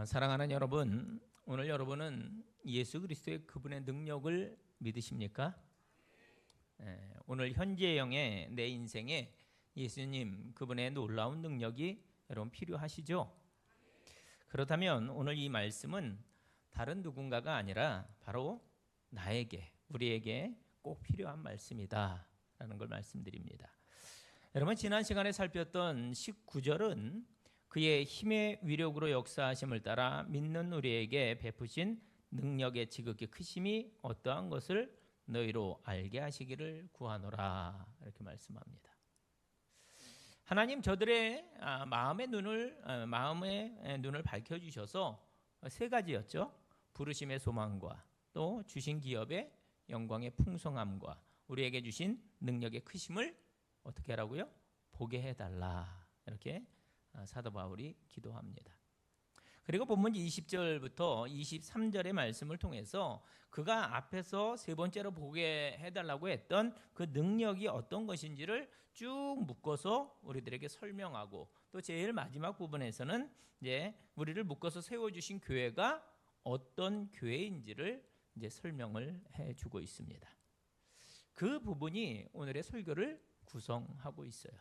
사랑하는 여러분, 오늘 여러분은 예수 그리스도의 그분의 능력을 믿으십니까? 오늘 현재형의 내 인생에 예수님 그분의 놀라운 능력이 여러분 필요하시죠? 그렇다면 오늘 이 말씀은 다른 누군가가 아니라 바로 나에게, 우리에게 꼭 필요한 말씀이다 라는 걸 말씀드립니다. 여러분, 지난 시간에 살폈던 19절은 그의 힘의 위력으로 역사하심을 따라 믿는 우리에게 베푸신 능력의 지극히 크심이 어떠한 것을 너희로 알게 하시기를 구하노라, 이렇게 말씀합니다. 하나님 저들의 마음의 눈을 밝혀주셔서 세 가지였죠. 부르심의 소망과 또 주신 기업의 영광의 풍성함과 우리에게 주신 능력의 크심을 어떻게 하라고요? 보게 해달라, 이렇게 사도 바울이 기도합니다. 그리고 본문 20절부터 23절의 말씀을 통해서 그가 앞에서 세 번째로 보게 해달라고 했던 그 능력이 어떤 것인지를 쭉 묶어서 우리들에게 설명하고, 또 제일 마지막 부분에서는 이제 우리를 묶어서 세워주신 교회가 어떤 교회인지를 이제 설명을 해주고 있습니다. 그 부분이 오늘의 설교를 구성하고 있어요.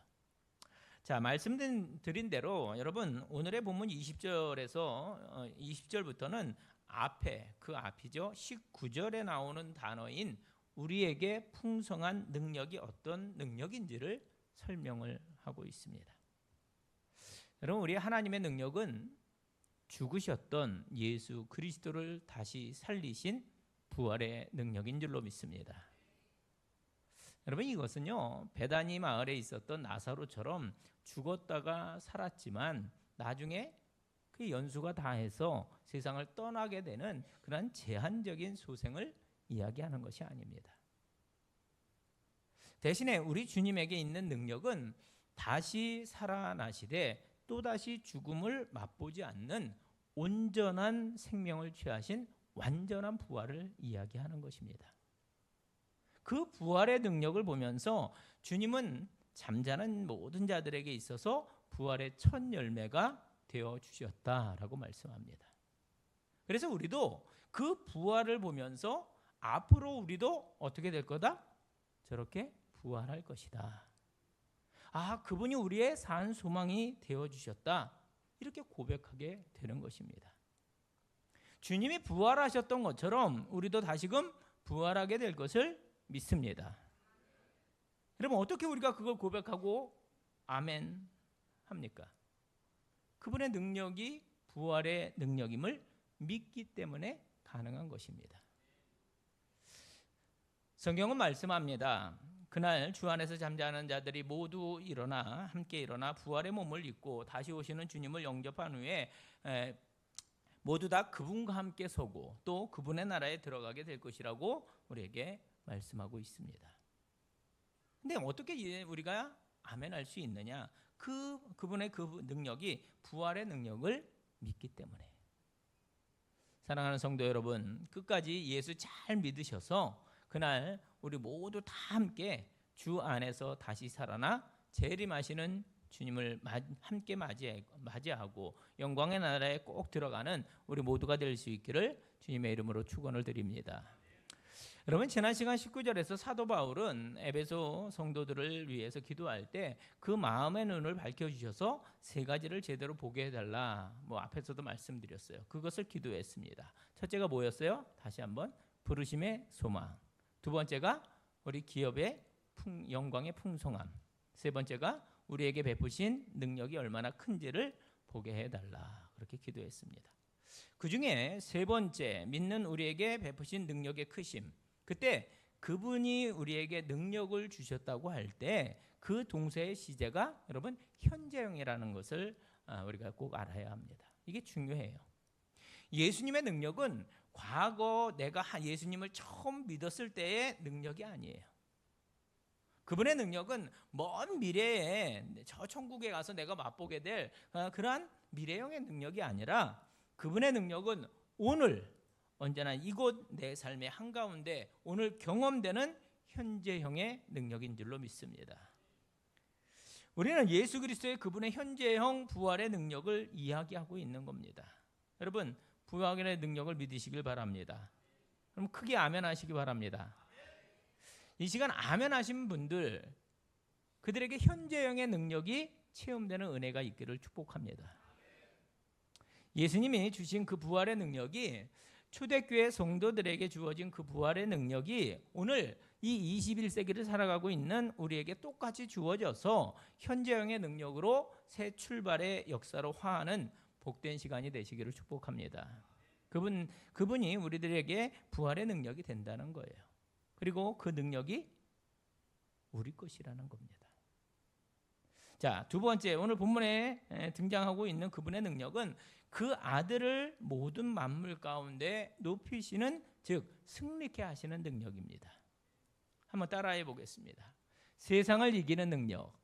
자, 말씀드린 대로 여러분, 오늘의 본문 20절에서 20절부터는 그 앞이죠. 19절에 나오는 단어인 우리에게 풍성한 능력이 어떤 능력인지를 설명을 하고 있습니다. 여러분, 우리 하나님의 능력은 죽으셨던 예수 그리스도를 다시 살리신 부활의 능력인 줄로 믿습니다. 여러분, 이것은요, 베다니 마을에 있었던 나사로처럼 죽었다가 살았지만 나중에 그 연수가 다해서 세상을 떠나게 되는 그런 제한적인 소생을 이야기하는 것이 아닙니다. 대신에 우리 주님에게 있는 능력은 다시 살아나시되 또다시 죽음을 맛보지 않는 온전한 생명을 취하신 완전한 부활을 이야기하는 것입니다. 그 부활의 능력을 보면서 주님은 잠자는 모든 자들에게 있어서 부활의 첫 열매가 되어 주셨다라고 말씀합니다. 그래서 우리도 그 부활을 보면서 앞으로 우리도 어떻게 될 거다? 저렇게 부활할 것이다. 그분이 우리의 산 소망이 되어 주셨다. 이렇게 고백하게 되는 것입니다. 주님이 부활하셨던 것처럼 우리도 다시금 부활하게 될 것을 믿습니다. 여러분, 어떻게 우리가 그걸 고백하고 아멘 합니까? 그분의 능력이 부활의 능력임을 믿기 때문에 가능한 것입니다. 성경은 말씀합니다. 그날 주 안에서 잠자는 자들이 모두 함께 일어나 부활의 몸을 입고 다시 오시는 주님을 영접한 후에 모두 다 그분과 함께 서고 또 그분의 나라에 들어가게 될 것이라고 우리에게 말씀하고 있습니다. 근데 어떻게 우리가 아멘할 수 있느냐? 그분의 그 능력이 부활의 능력을 믿기 때문에. 사랑하는 성도 여러분, 끝까지 예수 잘 믿으셔서 그날 우리 모두 다 함께 주 안에서 다시 살아나 재림하시는 주님을 함께 맞이하고 영광의 나라에 꼭 들어가는 우리 모두가 될 수 있기를 주님의 이름으로 축원을 드립니다. 여러분, 지난 시간 19절에서 사도 바울은 에베소 성도들을 위해서 기도할 때 그 마음의 눈을 밝혀주셔서 세 가지를 제대로 보게 해달라, 앞에서도 말씀드렸어요. 그것을 기도했습니다. 첫째가 뭐였어요? 다시 한번, 부르심의 소망. 두 번째가 우리 기업의 영광의 풍성함. 세 번째가 우리에게 베푸신 능력이 얼마나 큰지를 보게 해달라, 그렇게 기도했습니다. 그 중에 세 번째, 믿는 우리에게 베푸신 능력의 크심. 그때 그분이 우리에게 능력을 주셨다고 할 때 그 동사의 시제가 여러분 현재형이라는 것을 우리가 꼭 알아야 합니다. 이게 중요해요. 예수님의 능력은 과거 내가 예수님을 처음 믿었을 때의 능력이 아니에요. 그분의 능력은 먼 미래에 저 천국에 가서 내가 맛보게 될 그러한 미래형의 능력이 아니라 그분의 능력은 오늘 언제나 이곳 내 삶의 한가운데 오늘 경험되는 현재형의 능력인 줄로 믿습니다. 우리는 예수 그리스도의 그분의 현재형 부활의 능력을 이야기하고 있는 겁니다. 여러분, 부활의 능력을 믿으시길 바랍니다. 그럼 크게 아멘 하시기 바랍니다. 이 시간 아멘 하신 분들, 그들에게 현재형의 능력이 체험되는 은혜가 있기를 축복합니다. 예수님이 주신 그 부활의 능력이, 초대교회 성도들에게 주어진 그 부활의 능력이 오늘 이 21세기를 살아가고 있는 우리에게 똑같이 주어져서 현재형의 능력으로 새 출발의 역사로 화하는 복된 시간이 되시기를 축복합니다. 그분이 우리들에게 부활의 능력이 된다는 거예요. 그리고 그 능력이 우리 것이라는 겁니다. 자, 두 번째, 오늘 본문에 등장하고 있는 그분의 능력은 그 아들을 모든 만물 가운데 높이시는, 즉 승리케 하시는 능력입니다. 한번 따라해 보겠습니다. 세상을 이기는 능력,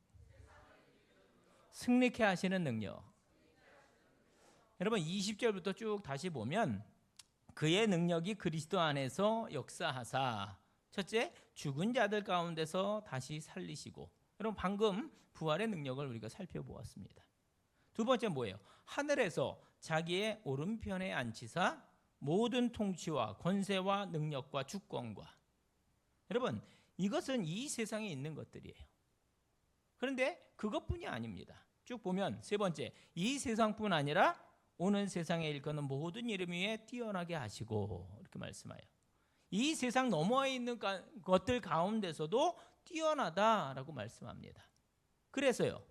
승리케 하시는 능력. 여러분 20절부터 쭉 다시 보면 그의 능력이 그리스도 안에서 역사하사, 첫째, 죽은 자들 가운데서 다시 살리시고. 여러분 방금 부활의 능력을 우리가 살펴보았습니다. 두 번째 뭐예요? 하늘에서 자기의 오른편에 앉히사 모든 통치와 권세와 능력과 주권과. 여러분 이것은 이 세상에 있는 것들이에요. 그런데 그것뿐이 아닙니다. 쭉 보면 세 번째, 이 세상뿐 아니라 오는 세상에 일컫는 모든 이름 위에 뛰어나게 하시고, 이렇게 말씀하여 이 세상 너머에 있는 것들 가운데서도 뛰어나다라고 말씀합니다. 그래서요,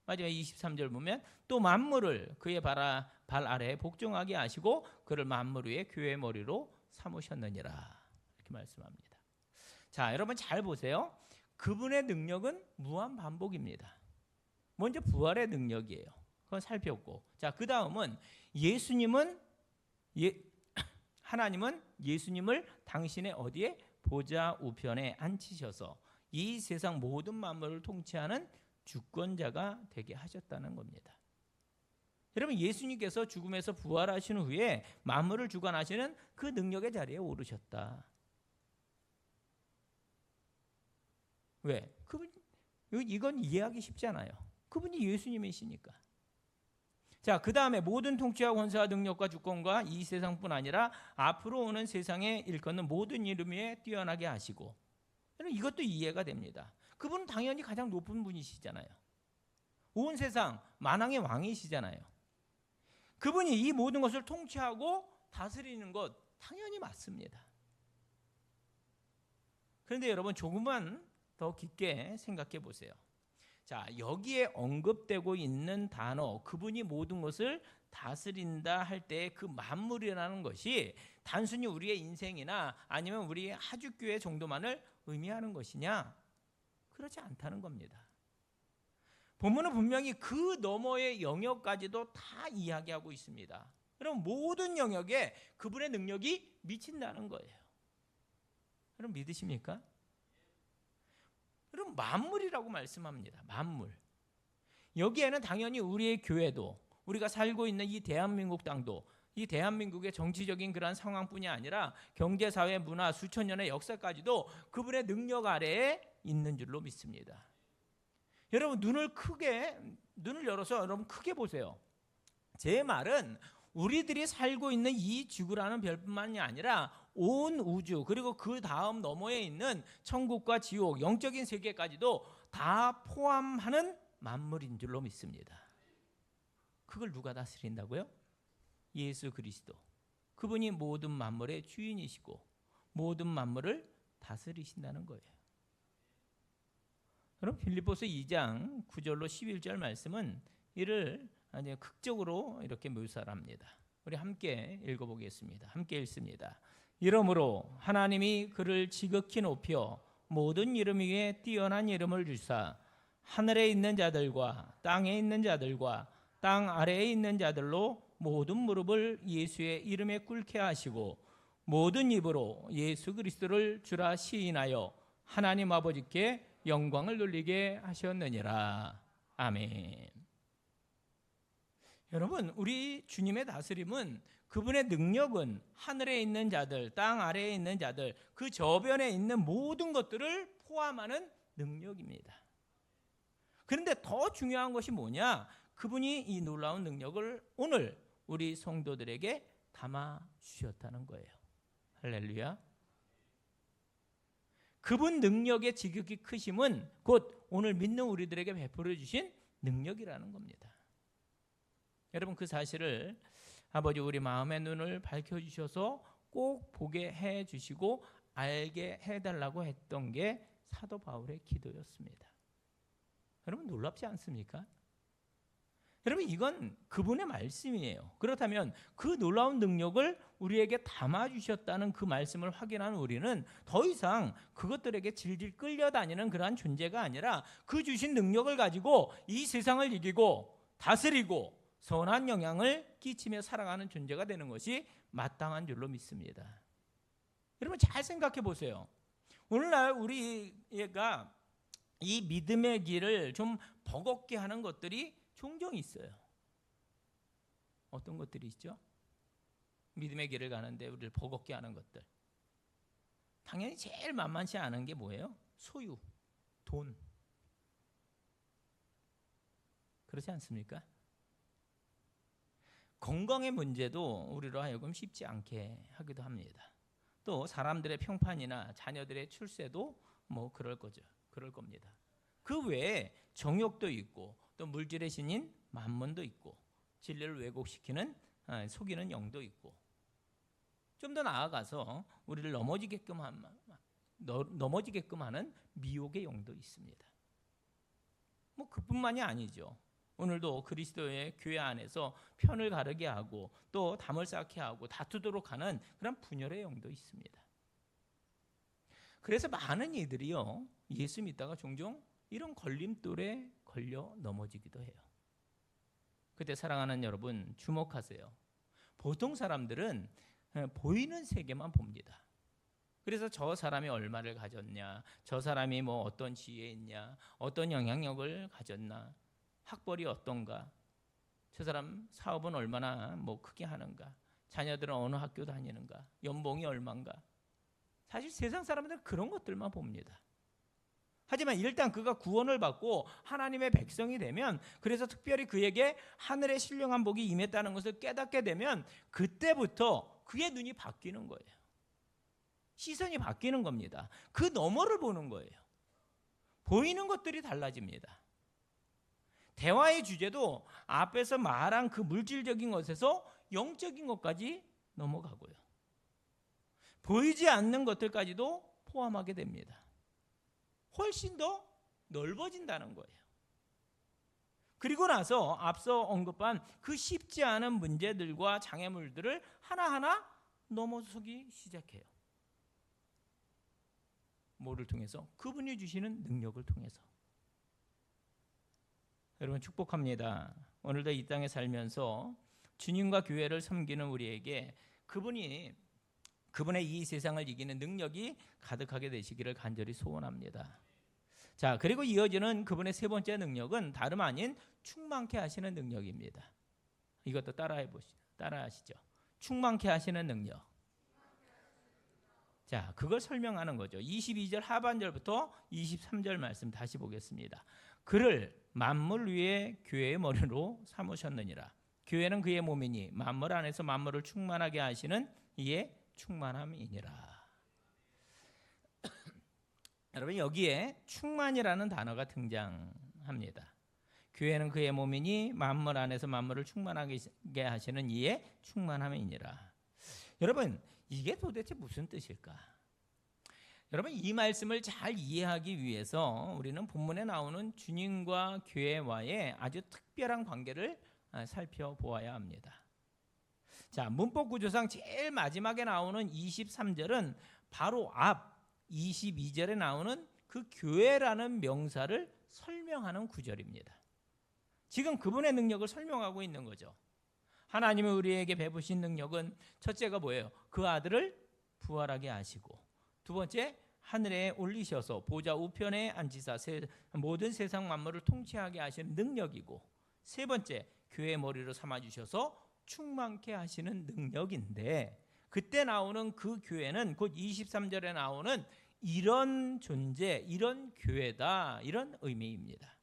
마지막 23절 보면 또 만물을 그의 발 아래에 복종하게 하시고 그를 만물 위에 교회의 머리로 삼으셨느니라, 이렇게 말씀합니다. 자, 여러분 잘 보세요. 그분의 능력은 무한 반복입니다. 먼저 부활의 능력이에요. 그건 살폈고, 자, 그 다음은 하나님은 예수님을 당신의 어디에? 보좌 우편에 앉히셔서 이 세상 모든 만물을 통치하는 주권자가 되게 하셨다는 겁니다. 여러분 예수님께서 죽음에서 부활하신 후에 만물을 주관하시는 그 능력의 자리에 오르셨다. 왜? 이건 이해하기 쉽잖아요. 그분이 예수님이시니까. 자, 그 다음에 모든 통치와 권세와 능력과 주권과 이 세상뿐 아니라 앞으로 오는 세상에 일컫는 모든 이름 위에 뛰어나게 하시고. 이것도 이해가 됩니다. 그분은 당연히 가장 높은 분이시잖아요. 온 세상 만왕의 왕이시잖아요. 그분이 이 모든 것을 통치하고 다스리는 것 당연히 맞습니다. 그런데 여러분 조금만 더 깊게 생각해 보세요. 자, 여기에 언급되고 있는 단어, 그분이 모든 것을 다스린다 할 때 그 만물이라는 것이 단순히 우리의 인생이나 아니면 우리의 하주교회 정도만을 의미하는 것이냐? 그렇지 않다는 겁니다. 본문은 분명히 그 너머의 영역까지도 다 이야기하고 있습니다. 그럼 모든 영역에 그분의 능력이 미친다는 거예요. 여러분 믿으십니까? 여러분 만물이라고 말씀합니다. 만물. 여기에는 당연히 우리의 교회도, 우리가 살고 있는 이 대한민국 땅도, 이 대한민국의 정치적인 그러한 상황뿐이 아니라 경제, 사회, 문화, 수천 년의 역사까지도 그분의 능력 아래에 있는 줄로 믿습니다. 여러분 눈을 열어서 여러분 크게 보세요. 제 말은 우리들이 살고 있는 이 지구라는 별뿐만이 아니라 온 우주, 그리고 그 다음 너머에 있는 천국과 지옥, 영적인 세계까지도 다 포함하는 만물인 줄로 믿습니다. 그걸 누가 다스린다고요? 예수 그리스도. 그분이 모든 만물의 주인이시고 모든 만물을 다스리신다는 거예요. 그럼 빌립보서 2장 9절로 11절 말씀은 이를 아주 극적으로 이렇게 묘사를 합니다. 우리 함께 읽어보겠습니다. 함께 읽습니다. 이러므로 하나님이 그를 지극히 높여 모든 이름 위에 뛰어난 이름을 주사 하늘에 있는 자들과 땅에 있는 자들과 땅 아래에 있는 자들로 모든 무릎을 예수의 이름에 꿇게 하시고 모든 입으로 예수 그리스도를 주라 시인하여 하나님 아버지께 영광을 돌리게 하셨느니라. 아멘. 여러분 우리 주님의 다스림은, 그분의 능력은 하늘에 있는 자들, 땅 아래에 있는 자들, 그 저변에 있는 모든 것들을 포함하는 능력입니다. 그런데 더 중요한 것이 뭐냐? 그분이 이 놀라운 능력을 오늘 우리 성도들에게 담아 주셨다는 거예요. 할렐루야. 그분 능력의 지극히 크심은 곧 오늘 믿는 우리들에게 베풀어 주신 능력이라는 겁니다. 여러분, 그 사실을 아버지 우리 마음의 눈을 밝혀주셔서 꼭 보게 해주시고 알게 해달라고 했던 게 사도 바울의 기도였습니다. 여러분, 놀랍지 않습니까? 여러분, 이건 그분의 말씀이에요. 그렇다면 그 놀라운 능력을 우리에게 담아주셨다는 그 말씀을 확인한 우리는 더 이상 그것들에게 질질 끌려다니는 그러한 존재가 아니라 그 주신 능력을 가지고 이 세상을 이기고 다스리고 선한 영향을 끼치며 살아가는 존재가 되는 것이 마땅한 줄로 믿습니다. 여러분, 잘 생각해 보세요. 오늘날 우리가 이 믿음의 길을 좀 버겁게 하는 것들이 종종 있어요. 어떤 것들이 있죠? 믿음의 길을 가는데 우리를 버겁게 하는 것들. 당연히 제일 만만치 않은 게 뭐예요? 소유, 돈. 그렇지 않습니까? 건강의 문제도 우리로 하여금 쉽지 않게 하기도 합니다. 또 사람들의 평판이나 자녀들의 출세도 뭐 그럴 거죠. 그럴 겁니다. 그 외에 정욕도 있고 또 물질의 신인 만몬도 있고 진리를 왜곡시키는 속이는 영도 있고 좀 더 나아가서 우리를 넘어지게끔 하는 미혹의 영도 있습니다. 뭐 그뿐만이 아니죠. 오늘도 그리스도의 교회 안에서 편을 가르게 하고 또 담을 쌓게 하고 다투도록 하는 그런 분열의 영도 있습니다. 그래서 많은 이들이요, 예수 믿다가 종종 이런 걸림돌에 걸려 넘어지기도 해요. 그때 사랑하는 여러분, 주목하세요. 보통 사람들은 보이는 세계만 봅니다. 그래서 저 사람이 얼마를 가졌냐, 저 사람이 뭐 어떤 지혜에 있냐, 어떤 영향력을 가졌나, 학벌이 어떤가, 저 사람 사업은 얼마나 뭐 크게 하는가, 자녀들은 어느 학교 다니는가, 연봉이 얼마인가. 사실 세상 사람들은 그런 것들만 봅니다. 하지만 일단 그가 구원을 받고 하나님의 백성이 되면, 그래서 특별히 그에게 하늘의 신령한 복이 임했다는 것을 깨닫게 되면 그때부터 그의 눈이 바뀌는 거예요. 시선이 바뀌는 겁니다. 그 너머를 보는 거예요. 보이는 것들이 달라집니다. 대화의 주제도 앞에서 말한 그 물질적인 것에서 영적인 것까지 넘어가고요. 보이지 않는 것들까지도 포함하게 됩니다. 훨씬 더 넓어진다는 거예요. 그리고 나서 앞서 언급한 그 쉽지 않은 문제들과 장애물들을 하나하나 넘어서기 시작해요. 뭐를 통해서? 그분이 주시는 능력을 통해서. 여러분, 축복합니다. 오늘도 이 땅에 살면서 주님과 교회를 섬기는 우리에게 그분의 이 세상을 이기는 능력이 가득하게 되시기를 간절히 소원합니다. 자, 그리고 이어지는 그분의 세 번째 능력은 다름 아닌 충만케 하시는 능력입니다. 이것도 따라하시죠. 충만케 하시는 능력. 자, 그걸 설명하는 거죠. 22절 하반절부터 23절 말씀 다시 보겠습니다. 그를 만물 위에 교회의 머리로 삼으셨느니라. 교회는 그의 몸이니 만물 안에서 만물을 충만하게 하시는 이의 충만함이니라. 여러분, 여기에 충만이라는 단어가 등장합니다. 교회는 그의 몸이니 만물 안에서 만물을 충만하게 하시는 이의 충만함이니라. 여러분, 이게 도대체 무슨 뜻일까? 여러분, 이 말씀을 잘 이해하기 위해서 우리는 본문에 나오는 주님과 교회와의 아주 특별한 관계를 살펴보아야 합니다. 자, 문법 구조상 제일 마지막에 나오는 23절은 바로 앞 22절에 나오는 그 교회라는 명사를 설명하는 구절입니다. 지금 그분의 능력을 설명하고 있는 거죠. 하나님이 우리에게 베푸신 능력은 첫째가 뭐예요? 그 아들을 부활하게 하시고, 두 번째, 하늘에 올리셔서 보좌 우편에 앉히사 모든 세상 만물을 통치하게 하시는 능력이고, 세 번째, 교회의 머리로 삼아주셔서 충만케 하시는 능력인데, 그때 나오는 그 교회는 곧 23절에 나오는 이런 존재, 이런 교회다, 이런 의미입니다.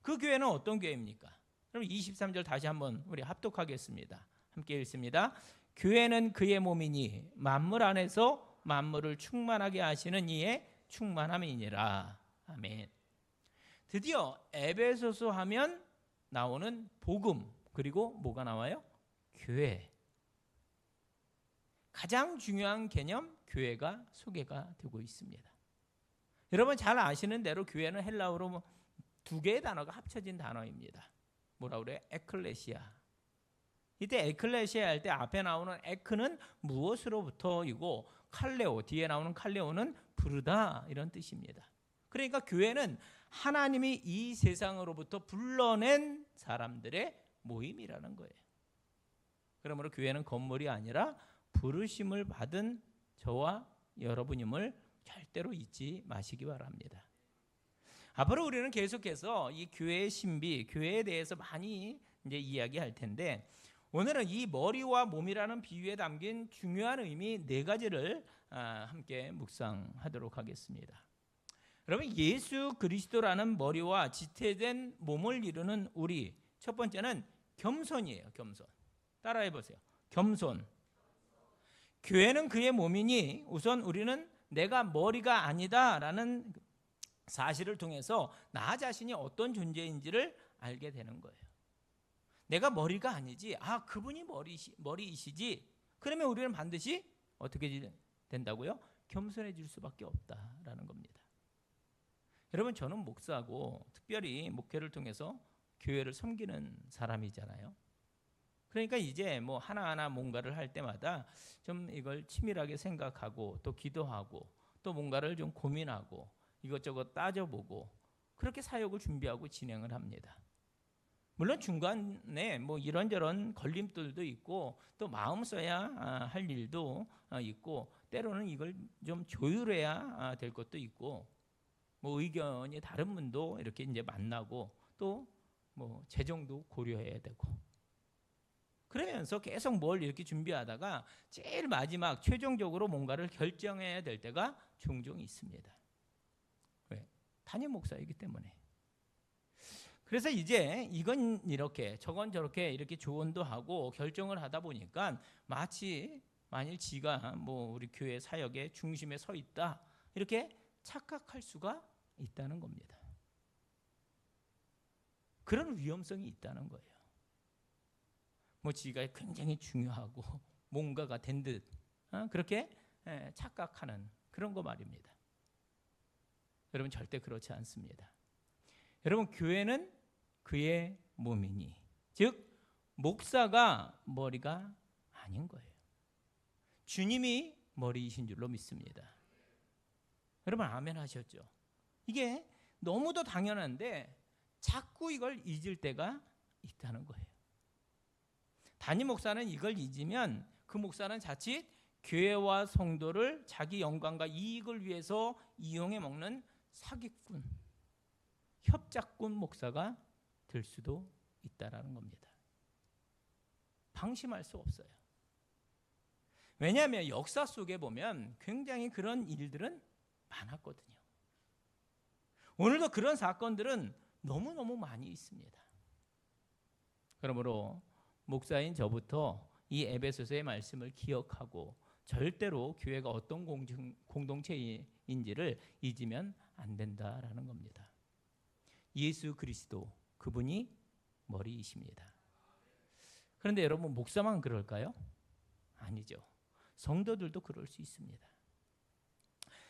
그 교회는 어떤 교회입니까? 그럼 23절 다시 한번 우리 합독하겠습니다. 함께 읽습니다. 교회는 그의 몸이니 만물 안에서 만물을 충만하게 하시는 이의 충만함이니라. 아멘. 드디어 에베소서 하면 나오는 복음, 그리고 뭐가 나와요? 교회. 가장 중요한 개념, 교회가 소개가 되고 있습니다. 여러분 잘 아시는 대로 교회는 헬라어로 두 개의 단어가 합쳐진 단어입니다. 뭐라 그래요? 에클레시아. 이때 에클레시아 할 때 앞에 나오는 에크는 무엇으로부터이고 칼레오, 뒤에 나오는 칼레오는 부르다, 이런 뜻입니다. 그러니까 교회는 하나님이 이 세상으로부터 불러낸 사람들의 모임이라는 거예요. 그러므로 교회는 건물이 아니라 부르심을 받은 저와 여러분임을 절대로 잊지 마시기 바랍니다. 앞으로 우리는 계속해서 이 교회의 신비, 교회에 대해서 많이 이제 이야기할 텐데, 오늘은 이 머리와 몸이라는 비유에 담긴 중요한 의미 네 가지를 함께 묵상하도록 하겠습니다. 여러분, 예수 그리스도라는 머리와 지체된 몸을 이루는 우리, 첫 번째는 겸손이에요. 겸손. 따라해 보세요. 겸손. 교회는 그의 몸이니 우선 우리는 내가 머리가 아니다라는 사실을 통해서 나 자신이 어떤 존재인지를 알게 되는 거예요. 내가 머리가 아니지, 그분이 머리이시지. 그러면 우리는 반드시 어떻게 된다고요? 겸손해질 수밖에 없다라는 겁니다. 여러분, 저는 목사고 특별히 목회를 통해서 교회를 섬기는 사람이잖아요. 그러니까 이제 뭐 하나하나 뭔가를 할 때마다 좀 이걸 치밀하게 생각하고 또 기도하고 또 뭔가를 좀 고민하고 이것저것 따져보고 그렇게 사역을 준비하고 진행을 합니다. 물론 중간에 뭐 이런저런 걸림돌도 있고 또 마음 써야 할 일도 있고 때로는 이걸 좀 조율해야 될 것도 있고 뭐 의견이 다른 분도 이렇게 이제 만나고 또 뭐 재정도 고려해야 되고 그러면서 계속 뭘 이렇게 준비하다가 제일 마지막 최종적으로 뭔가를 결정해야 될 때가 종종 있습니다. 왜? 담임 목사이기 때문에. 그래서 이제 이건 이렇게 저건 저렇게 이렇게 조언도 하고 결정을 하다 보니까 마치 만일 지가 뭐 우리 교회 사역의 중심에 서 있다 이렇게 착각할 수가 있다는 겁니다. 그런 위험성이 있다는 거예요. 뭐 지가 굉장히 중요하고 뭔가가 된 듯 그렇게 착각하는 그런 거 말입니다. 여러분 절대 그렇지 않습니다. 여러분 교회는 그의 몸이니 즉 목사가 머리가 아닌 거예요. 주님이 머리이신 줄로 믿습니다. 여러분 아멘 하셨죠? 이게 너무도 당연한데 자꾸 이걸 잊을 때가 있다는 거예요. 담임 목사는 이걸 잊으면 그 목사는 자칫 교회와 성도를 자기 영광과 이익을 위해서 이용해 먹는 사기꾼, 협작꾼 목사가 될 수도 있다라는 겁니다. 방심할 수 없어요. 왜냐하면 역사 속에 보면 굉장히 그런 일들은 많았거든요. 오늘도 그런 사건들은 너무너무 많이 있습니다. 그러므로 목사인 저부터 이 에베소서의 말씀을 기억하고 절대로 교회가 어떤 공동체인지를 잊으면 안 된다라는 겁니다. 예수 그리스도 그분이 머리이십니다. 그런데 여러분 목사만 그럴까요? 아니죠. 성도들도 그럴 수 있습니다.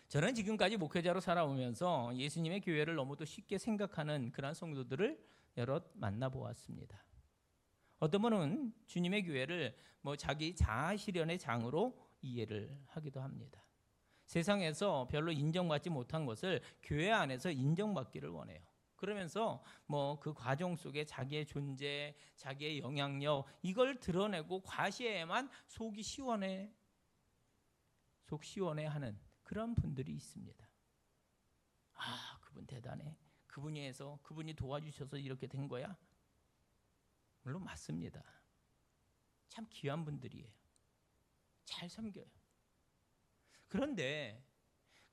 저는 지금까지 목회자로 살아오면서 예수님의 교회를 너무도 쉽게 생각하는 그런 성도들을 여럿 만나보았습니다. 어떤 분은 주님의 교회를 뭐 자기 자아 실현의 장으로 이해를 하기도 합니다. 세상에서 별로 인정받지 못한 것을 교회 안에서 인정받기를 원해요. 그러면서 뭐 그 과정 속에 자기의 존재, 자기의 영향력 이걸 드러내고 과시해야만 속 시원해 하는 그런 분들이 있습니다. 그분 대단해. 그분이 해서 그분이 도와주셔서 이렇게 된 거야. 물론 맞습니다. 참 귀한 분들이에요. 잘 섬겨요. 그런데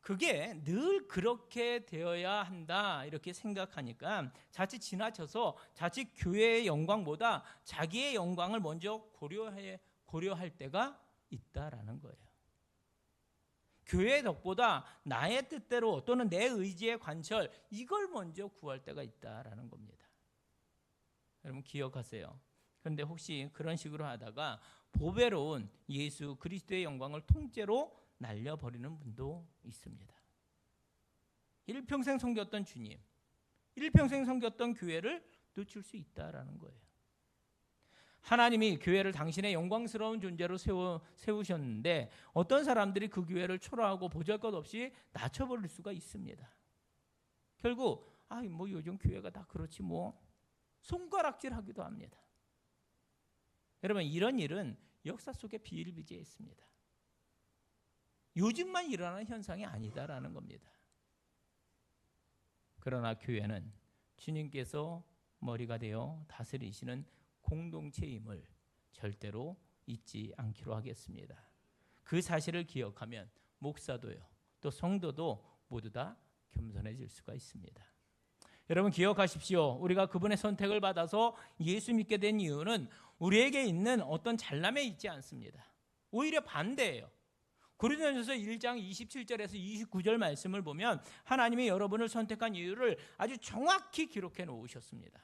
그게 늘 그렇게 되어야 한다 이렇게 생각하니까 자칫 지나쳐서 자칫 교회의 영광보다 자기의 영광을 먼저 고려할 때가 있다라는 거예요. 교회의 덕보다 나의 뜻대로 또는 내 의지의 관철, 이걸 먼저 구할 때가 있다라는 겁니다. 여러분 기억하세요. 그런데 혹시 그런 식으로 하다가 보배로운 예수 그리스도의 영광을 통째로 날려버리는 분도 있습니다. 일평생 섬겼던 주님, 일평생 섬겼던 교회를 놓칠 수 있다라는 거예요. 하나님이 교회를 당신의 영광스러운 존재로 세우셨는데 어떤 사람들이 그 교회를 초라하고 보잘것없이 낮춰버릴 수가 있습니다. 결국 뭐 요즘 교회가 다 그렇지 뭐 손가락질하기도 합니다. 여러분 이런 일은 역사 속에 비일비재했습니다. 요즘만 일어나는 현상이 아니다라는 겁니다. 그러나 교회는 주님께서 머리가 되어 다스리시는 공동체임을 절대로 잊지 않기로 하겠습니다. 그 사실을 기억하면 목사도요, 또 성도도 모두 다 겸손해질 수가 있습니다. 여러분 기억하십시오. 우리가 그분의 선택을 받아서 예수 믿게 된 이유는 우리에게 있는 어떤 잘남에 있지 않습니다. 오히려 반대예요. 고린도전서 1장 27절에서 29절 말씀을 보면 하나님이 여러분을 선택한 이유를 아주 정확히 기록해 놓으셨습니다.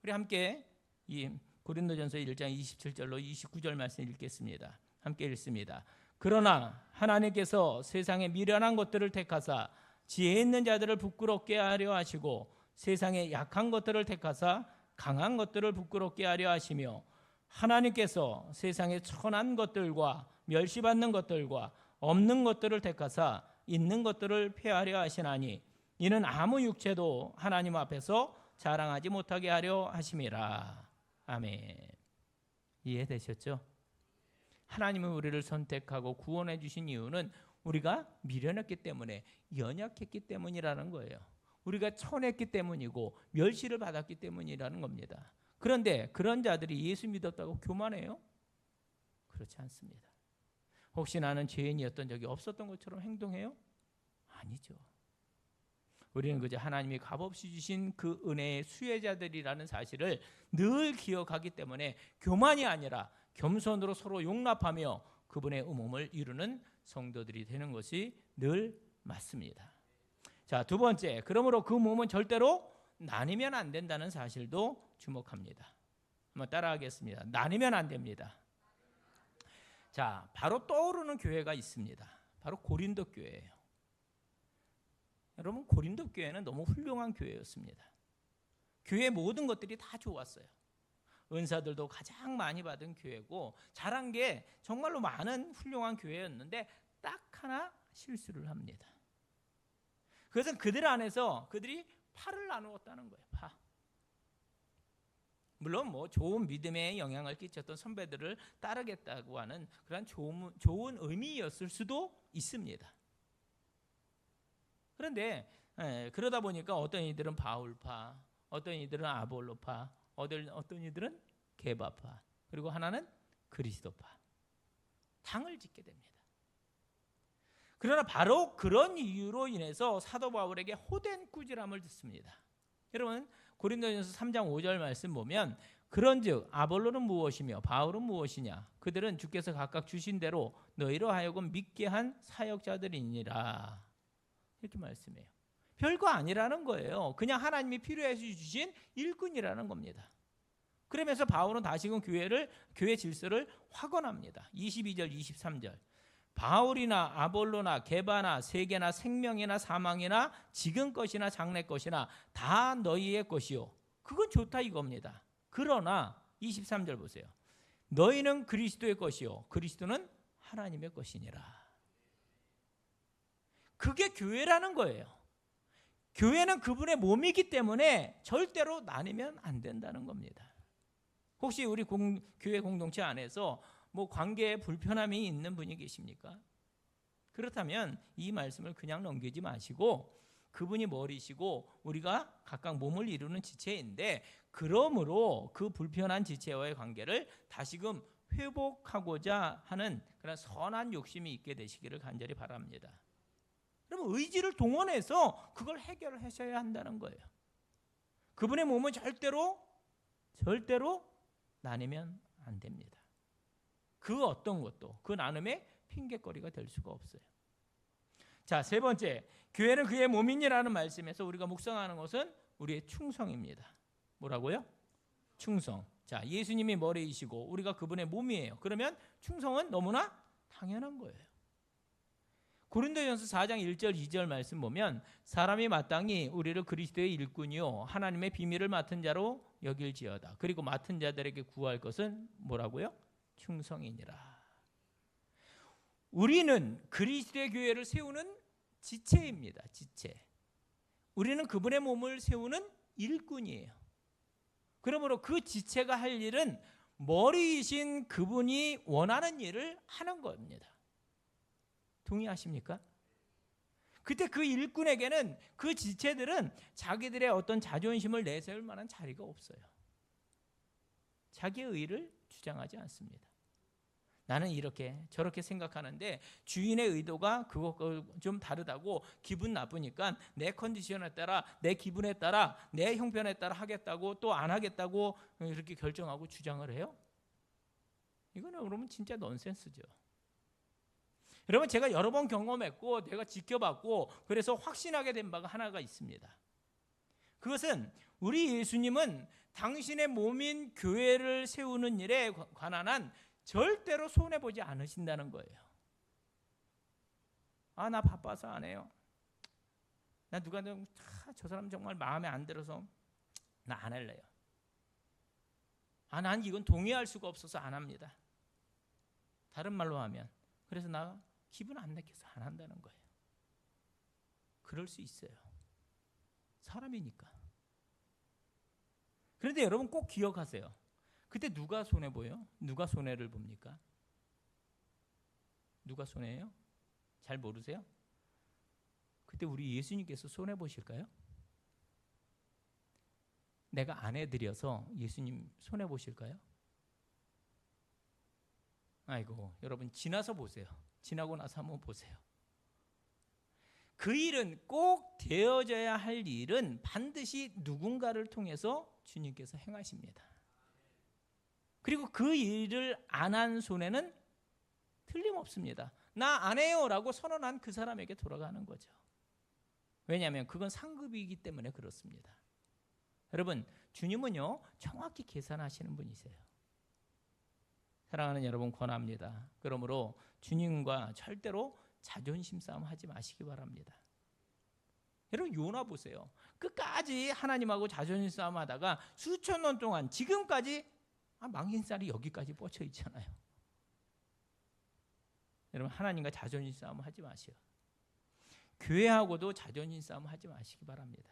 우리 함께 이 고린도전서 1장 27절로 29절 말씀 읽겠습니다. 함께 읽습니다. 그러나 하나님께서 세상의 미련한 것들을 택하사 지혜 있는 자들을 부끄럽게 하려 하시고 세상의 약한 것들을 택하사 강한 것들을 부끄럽게 하려 하시며 하나님께서 세상의 천한 것들과 멸시받는 것들과 없는 것들을 택하사 있는 것들을 폐하려 하시나니 이는 아무 육체도 하나님 앞에서 자랑하지 못하게 하려 하심이라. 아멘. 이해되셨죠? 하나님은 우리를 선택하고 구원해 주신 이유는 우리가 미련했기 때문에, 연약했기 때문이라는 거예요. 우리가 천했기 때문이고 멸시를 받았기 때문이라는 겁니다. 그런데 그런 자들이 예수 믿었다고 교만해요? 그렇지 않습니다. 혹시 나는 죄인이었던 적이 없었던 것처럼 행동해요? 아니죠. 우리는 그저 하나님이 값없이 주신 그 은혜의 수혜자들이라는 사실을 늘 기억하기 때문에 교만이 아니라 겸손으로 서로 용납하며 그분의 음음을 이루는 성도들이 되는 것이 늘 맞습니다. 자, 두 번째, 그러므로 그 몸은 절대로 나뉘면 안 된다는 사실도 주목합니다. 한번 따라하겠습니다. 나뉘면 안 됩니다. 자, 바로 떠오르는 교회가 있습니다. 바로 고린도 교회예요. 여러분, 고린도 교회는 너무 훌륭한 교회였습니다. 교회의 모든 것들이 다 좋았어요. 은사들도 가장 많이 받은 교회고 잘한 게 정말로 많은 훌륭한 교회였는데 딱 하나 실수를 합니다. 그것은 그들 안에서 그들이 파를 나누었다는 거예요. 파. 물론 뭐 좋은 믿음에 영향을 끼쳤던 선배들을 따르겠다고 하는 그런 좋은 의미였을 수도 있습니다. 그런데 그러다 보니까 어떤 이들은 바울파, 어떤 이들은 아볼로파, 어떤 이들은 게바파, 그리고 하나는 그리스도파, 당을 짓게 됩니다. 그러나 바로 그런 이유로 인해서 사도 바울에게 호된 꾸지람을 듣습니다. 여러분 고린도전서 3장 5절 말씀 보면 그런즉 아볼로는 무엇이며 바울은 무엇이냐, 그들은 주께서 각각 주신 대로 너희로 하여금 믿게 한 사역자들이니라, 이렇게 말씀해요. 별거 아니라는 거예요. 그냥 하나님이 필요해서 주신 일꾼이라는 겁니다. 그러면서 바울은 다시금 교회 질서를 확언합니다. 22절 23절 바울이나 아볼로나 게바나 세계나 생명이나 사망이나 지금 것이나 장래 것이나 다 너희의 것이요, 그건 좋다 이겁니다. 그러나 23절 보세요. 너희는 그리스도의 것이요 그리스도는 하나님의 것이니라. 그게 교회라는 거예요. 교회는 그분의 몸이기 때문에 절대로 나뉘면 안 된다는 겁니다. 혹시 우리 교회 공동체 안에서 뭐 관계에 불편함이 있는 분이 계십니까? 그렇다면 이 말씀을 그냥 넘기지 마시고 그분이 머리시고 우리가 각각 몸을 이루는 지체인데, 그러므로 그 불편한 지체와의 관계를 다시금 회복하고자 하는 그런 선한 욕심이 있게 되시기를 간절히 바랍니다. 그럼 의지를 동원해서 그걸 해결하셔야 한다는 거예요. 그분의 몸은 절대로 나누면 안 됩니다. 그 어떤 것도 그 나눔의 핑계거리가 될 수가 없어요. 자, 세 번째, 교회는 그의 몸이니라는 말씀에서 우리가 묵상하는 것은 우리의 충성입니다. 뭐라고요? 충성. 자, 예수님이 머리이시고 우리가 그분의 몸이에요. 그러면 충성은 너무나 당연한 거예요. 고린도전서 4장 1절 2절 말씀 보면 사람이 마땅히 우리를 그리스도의 일꾼이요 하나님의 비밀을 맡은 자로 여길지어다. 그리고 맡은 자들에게 구할 것은 뭐라고요? 충성이니라. 우리는 그리스도의 교회를 세우는 지체입니다. 지체. 우리는 그분의 몸을 세우는 일꾼이에요. 그러므로 그 지체가 할 일은 머리이신 그분이 원하는 일을 하는 겁니다. 동의하십니까? 그때 그 일꾼에게는 그 지체들은 자기들의 어떤 자존심을 내세울 만한 자리가 없어요. 자기의 의를 주장하지 않습니다. 나는 이렇게 저렇게 생각하는데 주인의 의도가 그것과 좀 다르다고 기분 나쁘니까 내 컨디션에 따라 내 기분에 따라 내 형편에 따라 하겠다고 또 안 하겠다고 이렇게 결정하고 주장을 해요. 이거는 여러분 진짜 넌센스죠. 여러분 제가 여러 번 경험했고 내가 지켜봤고 그래서 확신하게 된 바가 하나가 있습니다. 그것은 우리 예수님은 당신의 몸인 교회를 세우는 일에 관한 한 절대로 손해보지 않으신다는 거예요. 아, 나 바빠서 안 해요. 나 누가 저 사람 정말 마음에 안 들어서 나 안 할래요. 아, 난 이건 동의할 수가 없어서 안 합니다. 다른 말로 하면 그래서 나 기분 안 내켜서 안 한다는 거예요. 그럴 수 있어요. 사람이니까. 그런데 여러분 꼭 기억하세요. 그때 누가 손해보여요? 누가 손해를 봅니까? 누가 손해예요? 잘 모르세요? 그때 우리 예수님께서 손해보실까요? 내가 안 해드려서 예수님 손해보실까요? 아이고, 여러분 지나서 보세요. 지나고 나서 한번 보세요. 그 일은 꼭 되어져야 할 일은 반드시 누군가를 통해서 주님께서 행하십니다. 그리고 그 일을 안 한 손해는 틀림없습니다. 나 안 해요 라고 선언한 그 사람에게 돌아가는 거죠. 왜냐하면 그건 상급이기 때문에 그렇습니다. 여러분 주님은요 정확히 계산하시는 분이세요. 사랑하는 여러분 권합니다. 그러므로 주님과 절대로 자존심 싸움 하지 마시기 바랍니다. 여러분 요나 보세요. 끝까지 하나님하고 자존심 싸움 하다가 수천 년 동안 지금까지 망신살이 여기까지 뻗쳐 있잖아요. 여러분 하나님과 자존심 싸움 하지 마시오. 교회하고도 자존심 싸움 하지 마시기 바랍니다.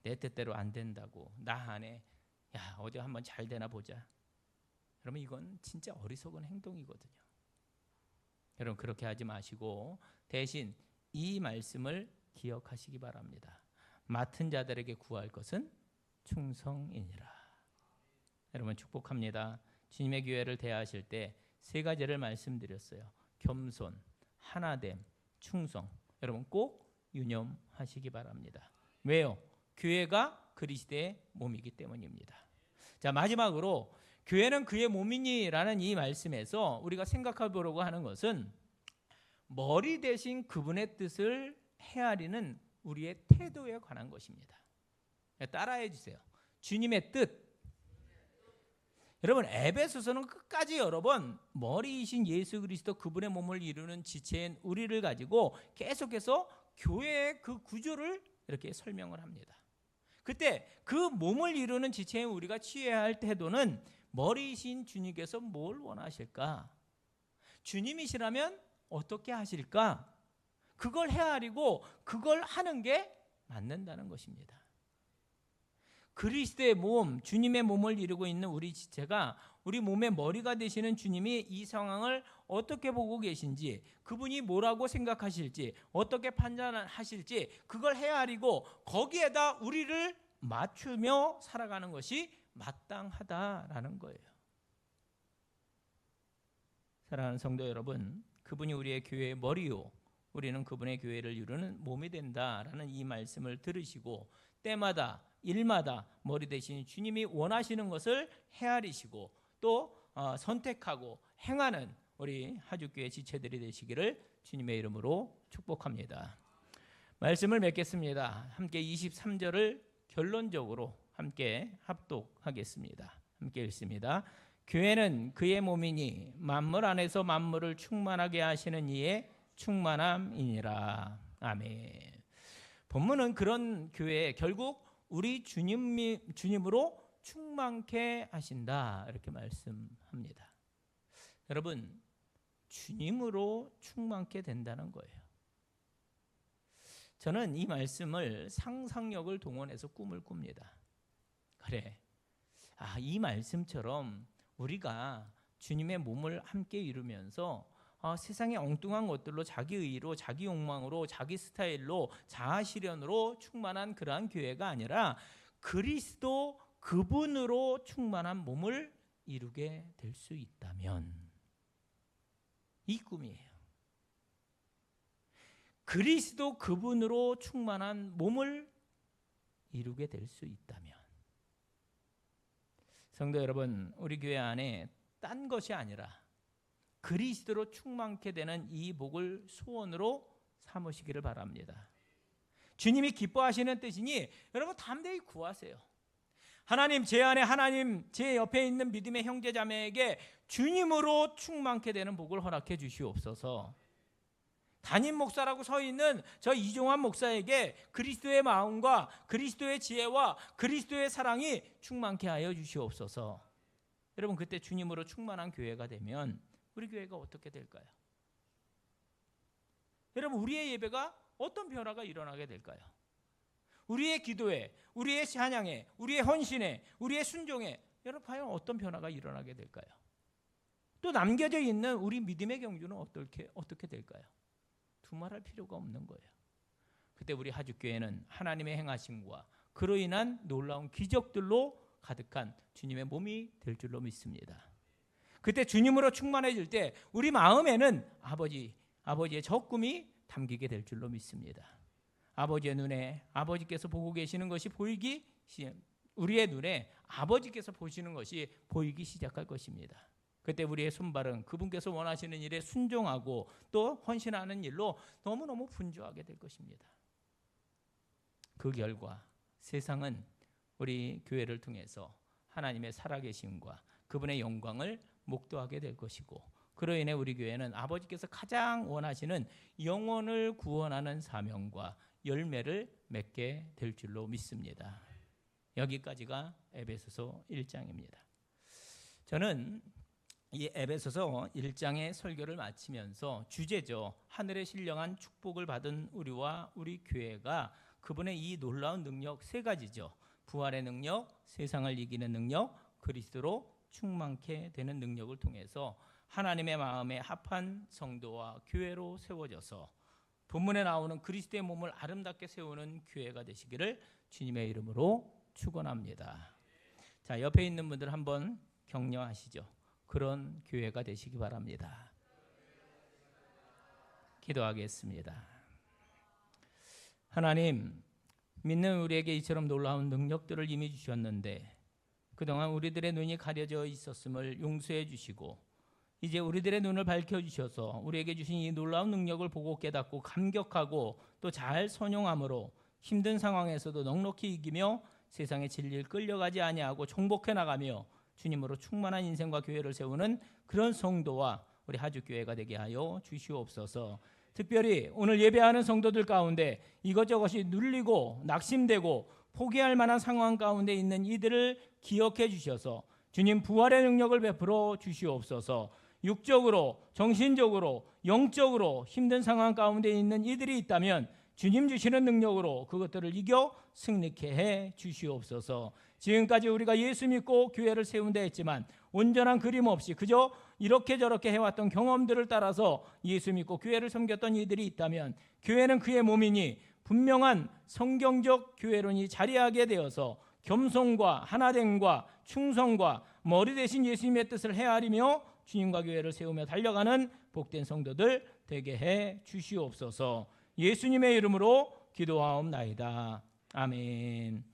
내 뜻대로 안 된다고 나 안에 야 어디 한번 잘 되나 보자. 여러분 이건 진짜 어리석은 행동이거든요. 여러분 그렇게 하지 마시고 대신 이 말씀을 기억하시기 바랍니다. 맡은 자들에게 구할 것은 충성이니라. 여러분 축복합니다. 주님의 교회를 대하실 때 세 가지를 말씀드렸어요. 겸손, 하나됨, 충성. 여러분 꼭 유념하시기 바랍니다. 왜요? 교회가 그리스도의 몸이기 때문입니다. 자 마지막으로 교회는 그의 몸이니라는 이 말씀에서 우리가 생각해 보려고 하는 것은 머리 대신 그분의 뜻을 헤아리는 우리의 태도에 관한 것입니다. 따라해 주세요. 주님의 뜻. 여러분 에베소서는 끝까지 여러 번 머리이신 예수 그리스도 그분의 몸을 이루는 지체인 우리를 가지고 계속해서 교회의 그 구조를 이렇게 설명을 합니다. 그때 그 몸을 이루는 지체인 우리가 취해야 할 태도는 머리이신 주님께서 뭘 원하실까? 주님이시라면 어떻게 하실까? 그걸 헤아리고 그걸 하는 게 맞는다는 것입니다. 그리스도의 몸, 주님의 몸을 이루고 있는 우리 지체가 우리 몸의 머리가 되시는 주님이 이 상황을 어떻게 보고 계신지, 그분이 뭐라고 생각하실지, 어떻게 판단하실지 그걸 헤아리고 거기에다 우리를 맞추며 살아가는 것이 마땅하다라는 거예요. 사랑하는 성도 여러분, 그분이 우리의 교회의 머리요 우리는 그분의 교회를 이루는 몸이 된다라는 이 말씀을 들으시고 때마다 일마다 머리 대신 주님이 원하시는 것을 헤아리시고 또 선택하고 행하는 우리 하주교회 지체들이 되시기를 주님의 이름으로 축복합니다. 말씀을 맺겠습니다. 함께 23절을 결론적으로 함께 합독하겠습니다. 함께 읽습니다. 교회는 그의 몸이니 만물 안에서 만물을 충만하게 하시는 이의 충만함이니라. 아멘. 본문은 그런 교회 결국 우리 주님으로 충만케 하신다 이렇게 말씀합니다. 여러분 주님으로 충만케 된다는 거예요. 저는 이 말씀을 상상력을 동원해서 꿈을 꿉니다. 그래, 이 말씀처럼 우리가 주님의 몸을 함께 이루면서 세상의 엉뚱한 것들로 자기 의로 자기 욕망으로 자기 스타일로 자아 실현으로 충만한 그러한 교회가 아니라 그리스도 그분으로 충만한 몸을 이루게 될 수 있다면 이 꿈이에요. 그리스도 그분으로 충만한 몸을 이루게 될 수 있다면 성도 여러분, 우리 교회 안에 딴 것이 아니라 그리스도로 충만케 되는 이 복을 소원으로 삼으시기를 바랍니다. 주님이 기뻐하시는 뜻이니 여러분 담대히 구하세요. 하나님, 제 안에 하나님, 제 옆에 있는 믿음의 형제 자매에게 주님으로 충만케 되는 복을 허락해 주시옵소서. 담임 목사라고 서 있는 저 이종환 목사에게 그리스도의 마음과 그리스도의 지혜와 그리스도의 사랑이 충만케 하여 주시옵소서. 여러분 그때 주님으로 충만한 교회가 되면 우리 교회가 어떻게 될까요? 여러분 우리의 예배가 어떤 변화가 일어나게 될까요? 우리의 기도에, 우리의 찬양에, 우리의 헌신에, 우리의 순종에 여러분 과연 어떤 변화가 일어나게 될까요? 또 남겨져 있는 우리 믿음의 경주는 어떻게 될까요? 두말할 필요가 없는 거예요. 그때 우리 하주교회는 하나님의 행하심과 그로 인한 놀라운 기적들로 가득한 주님의 몸이 될 줄로 믿습니다. 그때 주님으로 충만해질 때 우리 마음에는 아버지의 저 꿈이 담기게 될 줄로 믿습니다. 아버지의 눈에 아버지께서 보고 계시는 것이 우리의 눈에 아버지께서 보시는 것이 보이기 시작할 것입니다. 그때 우리의 손발은 그분께서 원하시는 일에 순종하고 또 헌신하는 일로 너무너무 분주하게 될 것입니다. 그 결과 세상은 우리 교회를 통해서 하나님의 살아계심과 그분의 영광을 목도하게 될 것이고 그로 인해 우리 교회는 아버지께서 가장 원하시는 영혼을 구원하는 사명과 열매를 맺게 될 줄로 믿습니다. 여기까지가 에베소서 1장입니다. 저는 이 에베소서 1장의 설교를 마치면서 주제죠. 하늘의 신령한 축복을 받은 우리와 우리 교회가 그분의 이 놀라운 능력 세 가지죠. 부활의 능력, 세상을 이기는 능력, 그리스도로 충만케 되는 능력을 통해서 하나님의 마음에 합한 성도와 교회로 세워져서 본문에 나오는 그리스도의 몸을 아름답게 세우는 교회가 되시기를 주님의 이름으로 축원합니다. 자, 옆에 있는 분들 한번 격려하시죠. 그런 교회가 되시기 바랍니다. 기도하겠습니다. 하나님, 믿는 우리에게 이처럼 놀라운 능력들을 이미 주셨는데 그동안 우리들의 눈이 가려져 있었음을 용서해 주시고 이제 우리들의 눈을 밝혀주셔서 우리에게 주신 이 놀라운 능력을 보고 깨닫고 감격하고 또 잘 선용함으로 힘든 상황에서도 넉넉히 이기며 세상의 진리를 끌려가지 아니하고 정복해 나가며 주님으로 충만한 인생과 교회를 세우는 그런 성도와 우리 하주교회가 되게 하여 주시옵소서. 특별히 오늘 예배하는 성도들 가운데 이것저것이 눌리고 낙심되고 포기할 만한 상황 가운데 있는 이들을 기억해 주셔서 주님 부활의 능력을 베풀어 주시옵소서. 육적으로, 정신적으로, 영적으로 힘든 상황 가운데 있는 이들이 있다면 주님 주시는 능력으로 그것들을 이겨 승리케 해 주시옵소서. 지금까지 우리가 예수 믿고 교회를 세운다 했지만 온전한 그림 없이 그저 이렇게 저렇게 해왔던 경험들을 따라서 예수 믿고 교회를 섬겼던 이들이 있다면 교회는 그의 몸이니 분명한 성경적 교회론이 자리하게 되어서 겸손과 하나됨과 충성과 머리 대신 예수님의 뜻을 헤아리며 주님과 교회를 세우며 달려가는 복된 성도들 되게 해 주시옵소서. 예수님의 이름으로 기도하옵나이다. 아멘.